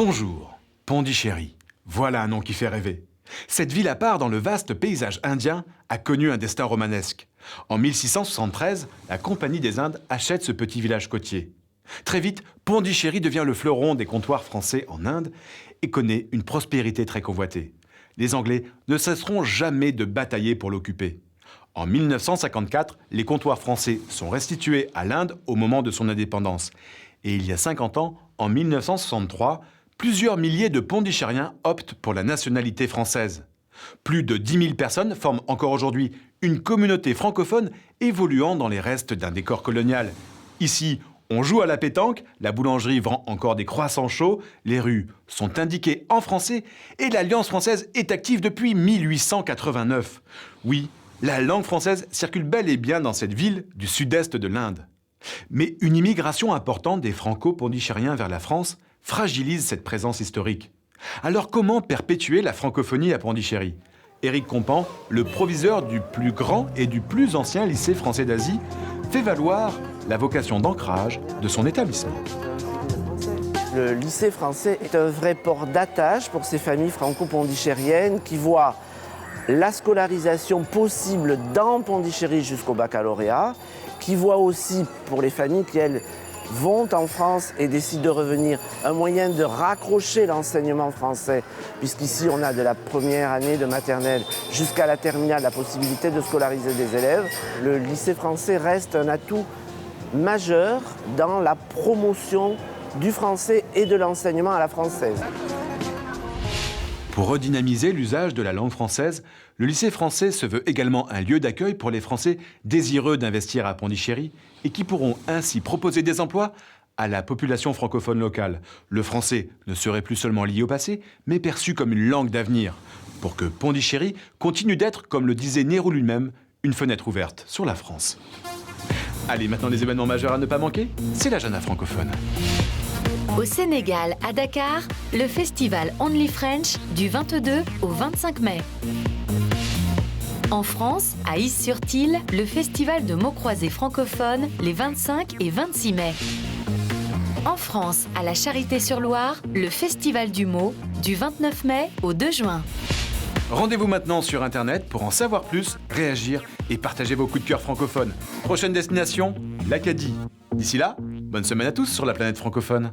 Bonjour, Pondichéry. Voilà un nom qui fait rêver. Cette ville à part dans le vaste paysage indien a connu un destin romanesque. En 1673, la Compagnie des Indes achète ce petit village côtier. Très vite, Pondichéry devient le fleuron des comptoirs français en Inde et connaît une prospérité très convoitée. Les Anglais ne cesseront jamais de batailler pour l'occuper. En 1954, les comptoirs français sont restitués à l'Inde au moment de son indépendance. Et il y a 50 ans, en 1963, plusieurs milliers de Pondichéryens optent pour la nationalité française. Plus de 10 000 personnes forment encore aujourd'hui une communauté francophone évoluant dans les restes d'un décor colonial. Ici, on joue à la pétanque, la boulangerie vend encore des croissants chauds, les rues sont indiquées en français et l'Alliance française est active depuis 1889. Oui, la langue française circule bel et bien dans cette ville du sud-est de l'Inde. Mais une immigration importante des franco-pondichéryens vers la France fragilise cette présence historique. Alors comment perpétuer la francophonie à Pondichéry ? Éric Compan, le proviseur du plus grand et du plus ancien lycée français d'Asie, fait valoir la vocation d'ancrage de son établissement. Le lycée français est un vrai port d'attache pour ces familles franco-pondichéryennes qui voient la scolarisation possible dans Pondichéry jusqu'au baccalauréat, qui voient aussi pour les familles qui, elles, vont en France et décident de revenir, un moyen de raccrocher l'enseignement français, puisqu'ici on a de la première année de maternelle jusqu'à la terminale la possibilité de scolariser des élèves. Le lycée français reste un atout majeur dans la promotion du français et de l'enseignement à la française. Pour redynamiser l'usage de la langue française, le lycée français se veut également un lieu d'accueil pour les Français désireux d'investir à Pondichéry et qui pourront ainsi proposer des emplois à la population francophone locale. Le français ne serait plus seulement lié au passé, mais perçu comme une langue d'avenir, pour que Pondichéry continue d'être, comme le disait Nehru lui-même, une fenêtre ouverte sur la France. Allez, maintenant les événements majeurs à ne pas manquer, c'est l'agenda francophone. Au Sénégal, à Dakar, le festival Only French du 22 au 25 mai. En France, à Is-sur-Tille, le festival de mots croisés francophones les 25 et 26 mai. En France, à la Charité-sur-Loire, le festival du mot du 29 mai au 2 juin. Rendez-vous maintenant sur Internet pour en savoir plus, réagir et partager vos coups de cœur francophones. Prochaine destination, l'Acadie. D'ici là, bonne semaine à tous sur la planète francophone.